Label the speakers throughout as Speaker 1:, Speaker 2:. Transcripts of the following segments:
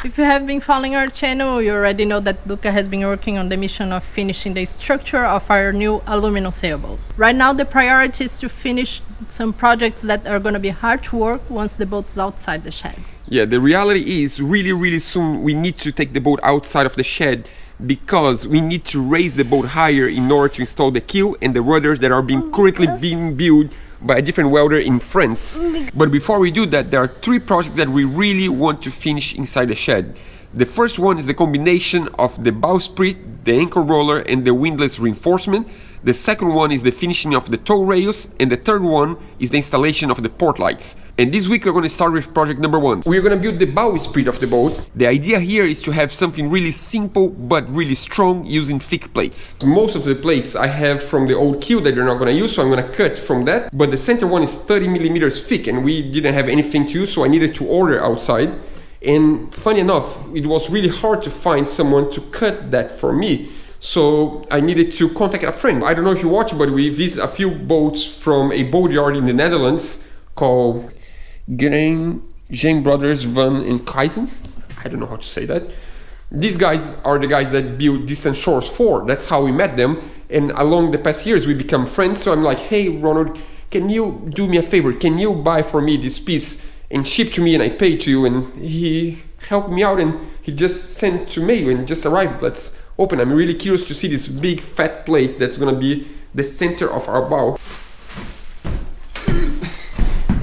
Speaker 1: If you have been following our channel, you already know that Duca has been working on the mission of finishing the structure of our new aluminum sailboat. Right now the priority is to finish some projects that are going to be hard to work once the boat is outside the shed.
Speaker 2: Yeah, the reality is really soon we need to take the boat outside of the shed because we need to raise the boat higher in order to install the keel and the rudders that are currently being built by a different welder in France. But before we do that, there are 3 projects that we really want to finish inside the shed. The first one is the combination of the bow sprit, the anchor roller and the windlass reinforcement. The second one is the finishing of the tow rails, and the third one is the installation of the port lights. And this week we're going to start with project number 1. We're going to build the bow sprit of the boat. The idea here is to have something really simple but really strong using thick plates. Most of the plates I have from the old keel that they're not going to use, so I'm going to cut from that. But the center one is 30 millimeters thick and we didn't have anything to use, so I needed to order outside. And funny enough, it was really hard to find someone to cut that for me. So I needed to contact a friend. I don't know if you watch, but we visit a few boats from a boatyard in the Netherlands called Duca Brothers van Enkhuizen. I don't know how to say that. These guys are the guys that build Distant Shores 4. That's how we met them. And along the past years, we become friends. So I'm like, hey, Ronald, can you do me a favor? Can you buy for me this piece and ship to me and I pay to you? And he helped me out and he just sent to me and just arrived. Let's open. I'm really curious to see this big fat plate that's gonna be the center of our bow.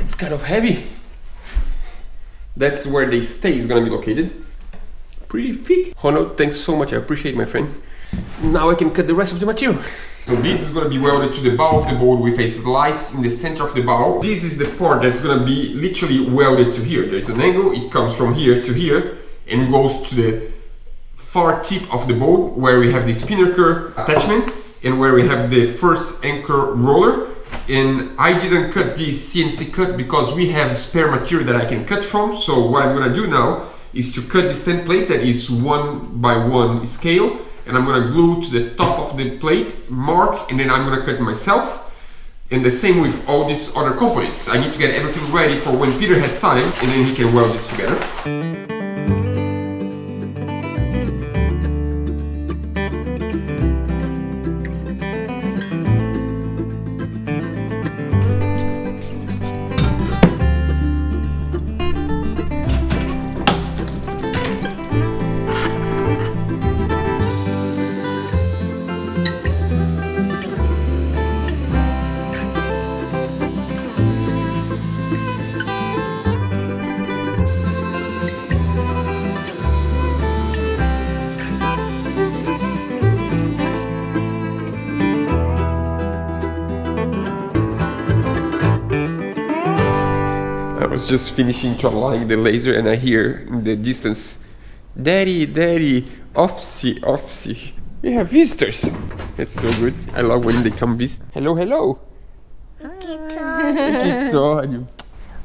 Speaker 2: It's kind of heavy. That's where the stay is gonna be located. Pretty thick. Ronald, thanks so much. I appreciate it, my friend. Now I can cut the rest of the material. So this is going to be welded to the bow of the boat with a slice in the center of the bow. This is the part that's going to be literally welded to here. There's an angle, it comes from here to here and goes to the far tip of the boat where we have the spinnaker attachment and where we have the first anchor roller. And I didn't cut this CNC cut because we have spare material that I can cut from. So what I'm going to do now is to cut this template that is 1x1 scale. And I'm going to glue to the top of the plate, mark, and then I'm going to cut myself. And the same with all these other components. I need to get everything ready for when Peter has time, and then he can weld this together. I was just finishing to align the laser and I hear in the distance, Daddy, Daddy, offsy. We have visitors. It's so good. I love when they come visit. Hello, hello. Kittório.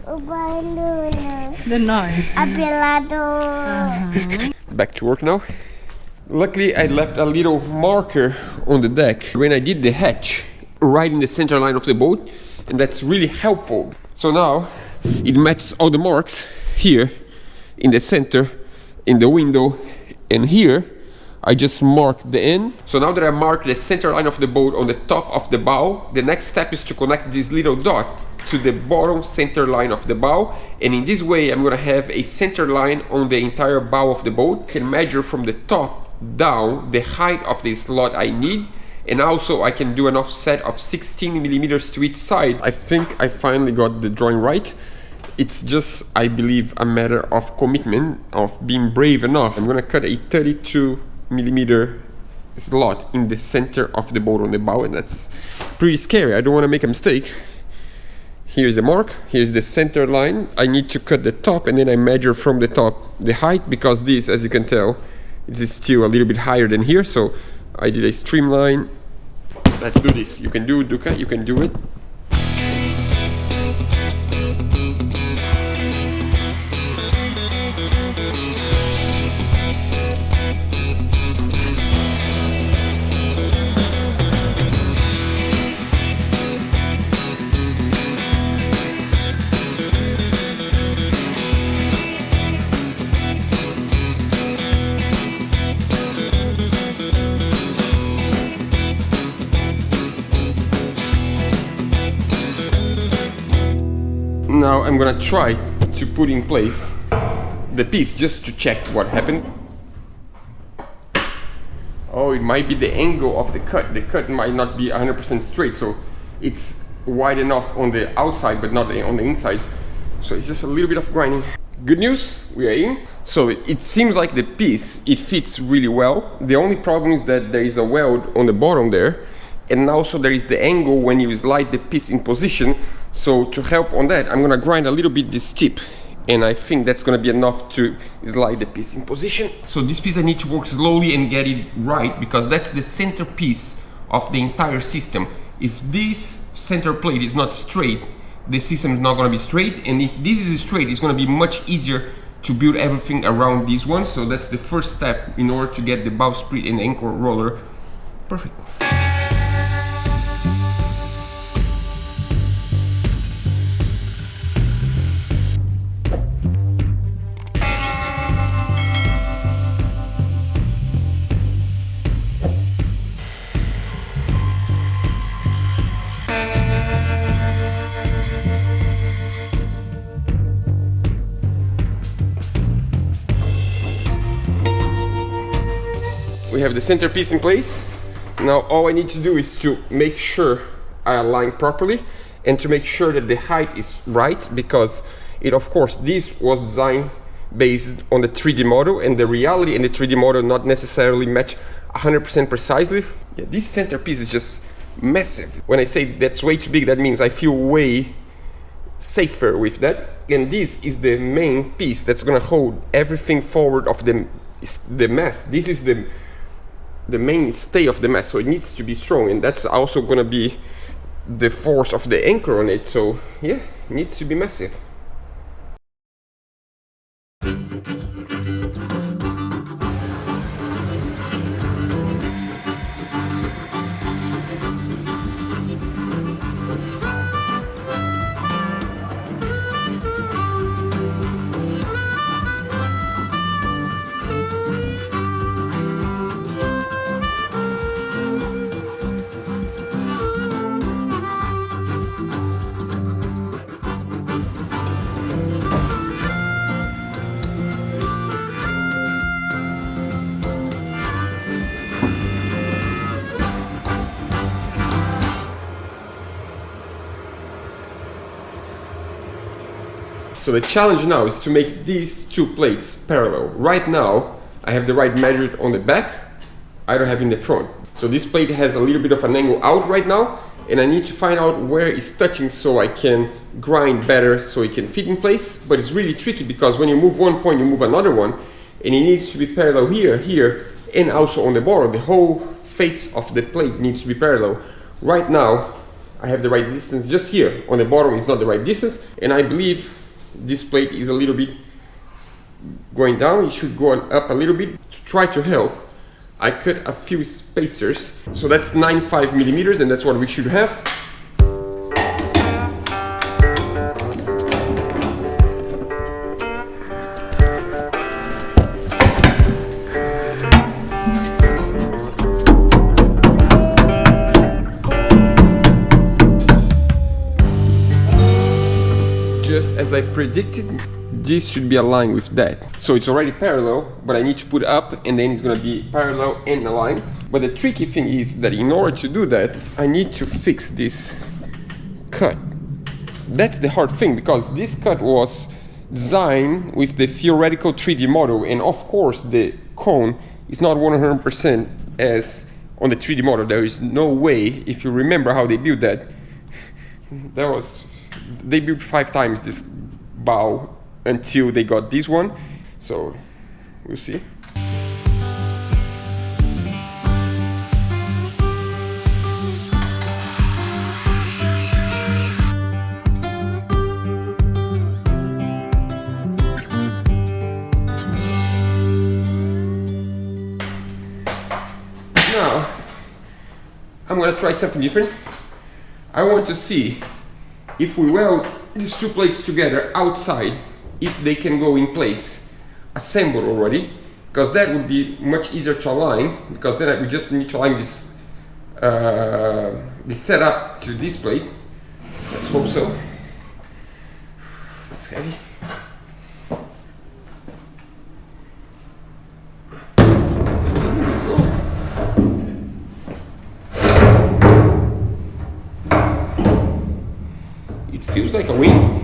Speaker 3: O barulho.
Speaker 1: The noise.
Speaker 3: Apelado.
Speaker 2: Back to work now. Luckily, I left a little marker on the deck when I did the hatch, right in the center line of the boat, and that's really helpful. So now, it matches all the marks here, in the center, in the window, and here, I just marked the end. So now that I marked the center line of the boat on the top of the bow, the next step is to connect this little dot to the bottom center line of the bow, and in this way I'm gonna have a center line on the entire bow of the boat. I can measure from the top down the height of the slot I need, and also I can do an offset of 16 millimeters to each side. I think I finally got the drawing right. It's just, I believe, a matter of commitment, of being brave enough. I'm gonna cut a 32 millimeter slot in the center of the boat on the bow, and that's pretty scary. I don't want to make a mistake. Here's the mark, here's the center line. I need to cut the top and then I measure from the top the height, because this, as you can tell, it is still a little bit higher than here, so I did a streamline. Let's do this. You can do it, Duca, you can do it. I'm gonna try to put in place the piece just to check what happens. Oh, it might be the angle of the cut. The cut might not be 100% straight, so it's wide enough on the outside but not on the inside. So it's just a little bit of grinding. Good news, we are in. So it seems like the piece, it fits really well. The only problem is that there is a weld on the bottom there, and also there is the angle when you slide the piece in position. So to help on that, I'm gonna grind a little bit this tip, and I think that's gonna be enough to slide the piece in position. So this piece I need to work slowly and get it right, because that's the centerpiece of the entire system. If this center plate is not straight, the system is not going to be straight, and if this is straight, it's going to be much easier to build everything around this one. So that's the first step in order to get the bow sprit and anchor roller perfect. We have the centerpiece in place. Now all I need to do is to make sure I align properly and to make sure that the height is right, because it, of course, this was designed based on the 3D model, and the reality and the 3D model not necessarily match 100% precisely. Yeah, this centerpiece is just massive. When I say that's way too big, that means I feel way safer with that. And this is the main piece that's gonna hold everything forward of the mast. This is the mainstay of the mast, so it needs to be strong, and that's also going to be the force of the anchor on it. So yeah, it needs to be massive. So the challenge now is to make these two plates parallel. Right now, I have the right measure on the back, I don't have in the front. So this plate has a little bit of an angle out right now, and I need to find out where it's touching so I can grind better so it can fit in place. But it's really tricky, because when you move one point, you move another one, and it needs to be parallel here, here, and also on the bottom. The whole face of the plate needs to be parallel. Right now, I have the right distance just here. On the bottom is not the right distance, and I believe this plate is a little bit going down. It should go up a little bit. To try to help, I cut a few spacers. So that's 9.5 millimeters, and that's what we should have. Just as I predicted, this should be aligned with that. So it's already parallel, but I need to put up, and then it's gonna be parallel and aligned. But the tricky thing is that in order to do that, I need to fix this cut. That's the hard thing, because this cut was designed with the theoretical 3D model, and of course the cone is not 100% as on the 3D model. There is no way, if you remember how they built that, they built 5 times this bow until they got this one. So we'll see. Now I'm gonna try something different. I want to see if we weld these two plates together outside, if they can go in place, assembled already, because that would be much easier to align, because then we just need to align this setup to this plate. Let's hope so. That's heavy. It feels like a wing.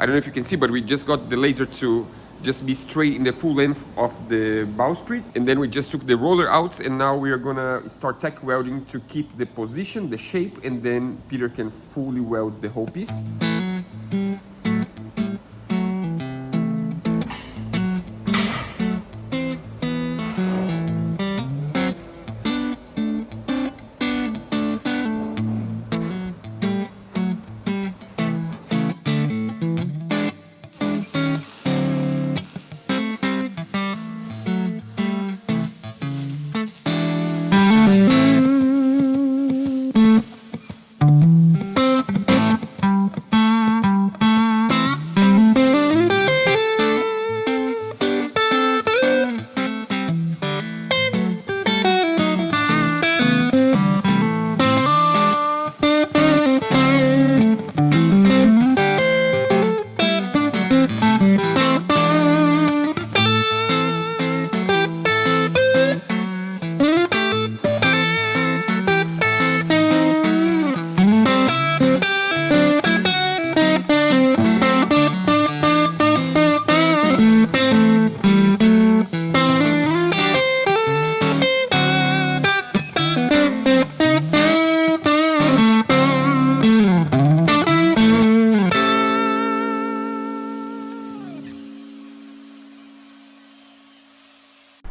Speaker 2: I don't know if you can see, but we just got the laser to just be straight in the full length of the bowsprit, and then we just took the roller out, and now we are gonna start tack welding to keep the position, the shape, and then Peter can fully weld the whole piece.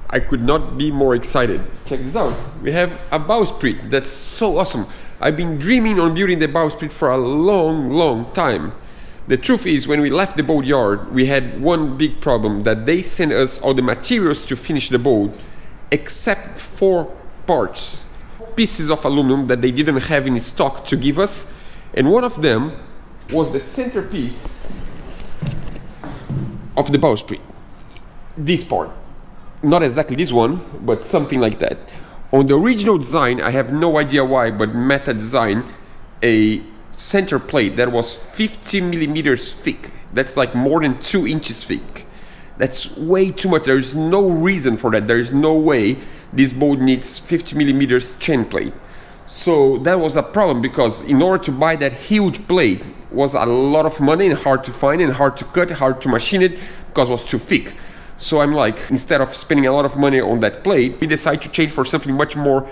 Speaker 2: I could not be more excited. Check this out. We have a bowsprit. That's so awesome. I've been dreaming on building the bowsprit for a long time. The truth is, when we left the boat yard, we had one big problem, that they sent us all the materials to finish the boat, except 4 parts. Pieces of aluminum that they didn't have in stock to give us, and one of them was the centerpiece of the bowsprit. This part. Not exactly this one, but something like that. On the original design, I have no idea why, but Meta designed a center plate that was 50 millimeters thick, That's like more than 2 inches thick. That's way too much. There's no reason for that. There's no way this boat needs 50 millimeters chain plate. So that was a problem, because in order to buy that huge plate was a lot of money and hard to find and hard to cut, hard to machine it because it was too thick. So I'm like, instead of spending a lot of money on that plate, we decided to change for something much more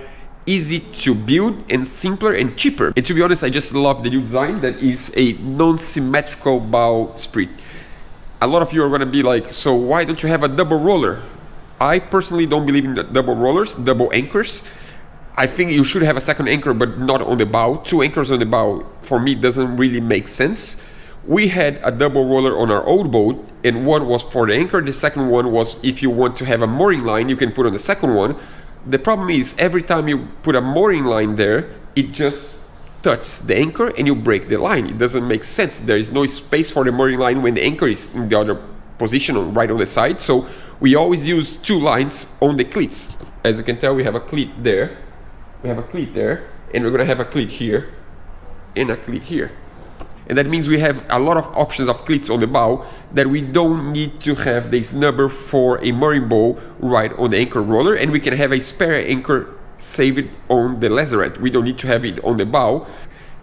Speaker 2: easy to build and simpler and cheaper. And to be honest, I just love the new design that is a non-symmetrical bow sprit. A lot of you are going to be like, so why don't you have a double roller? I personally don't believe in the double rollers, double anchors. I think you should have a second anchor, but not on the bow. 2 anchors on the bow, for me, doesn't really make sense. We had a double roller on our old boat, and one was for the anchor. The second one was if you want to have a mooring line, you can put on the second one. The problem is, every time you put a mooring line there, it just touches the anchor and you break the line. It doesn't make sense. There is no space for the mooring line when the anchor is in the other position, right on the side. So we always use 2 lines on the cleats. As you can tell, we have a cleat there. We have a cleat there, and we're gonna have a cleat here and a cleat here. And that means we have a lot of options of cleats on the bow that we don't need to have this number for a mooring bow right on the anchor roller, and we can have a spare anchor saved on the lazarette. We don't need to have it on the bow.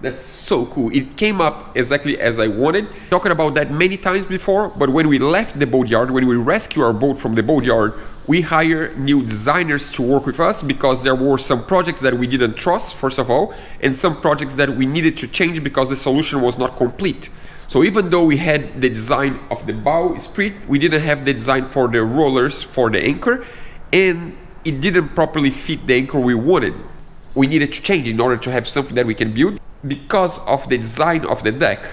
Speaker 2: That's so cool. It came up exactly as I wanted. Talking about that many times before, but when we left the boatyard, when we rescued our boat from the boatyard, we hired new designers to work with us, because there were some projects that we didn't trust, first of all, and some projects that we needed to change because the solution was not complete. So even though we had the design of the bow sprit, we didn't have the design for the rollers for the anchor, and it didn't properly fit the anchor we wanted. We needed to change in order to have something that we can build. Because of the design of the deck,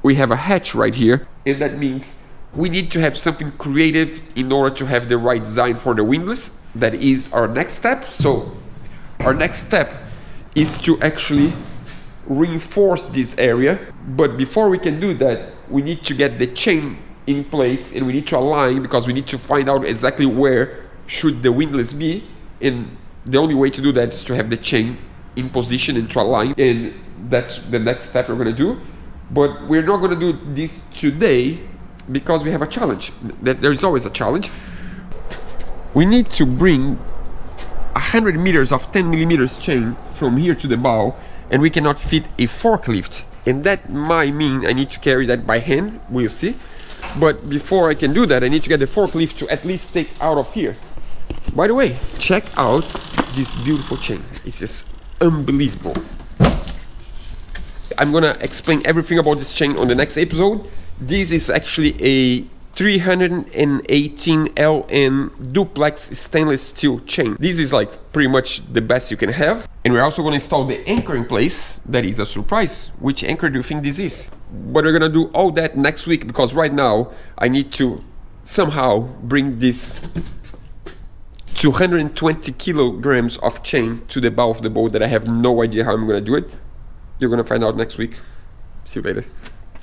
Speaker 2: we have a hatch right here, and that means we need to have something creative in order to have the right design for the windlass. That is our next step. So our next step is to actually reinforce this area, but before we can do that, we need to get the chain in place, and we need to align, because we need to find out exactly where should the windlass be, and the only way to do that is to have the chain in position and to align, and that's the next step we're going to do. But we're not going to do this today because we have a challenge. There is always a challenge. We need to bring 100 meters of 10 millimeters chain from here to the bow, and we cannot fit a forklift, and that might mean I need to carry that by hand. We'll see. But before I can do that, I need to get the forklift to at least take out of here. By the way, check out this beautiful chain. It's just unbelievable. I'm gonna explain everything about this chain on the next episode. This is actually a 318 LN duplex stainless steel chain. This is like pretty much the best you can have. And we're also gonna install the anchor in place. That is a surprise. Which anchor do you think this is? But we're gonna do all that next week, because right now I need to somehow bring this 220 kilograms of chain to the bow of the boat that I have no idea how I'm gonna do it. You're gonna find out next week. See you later.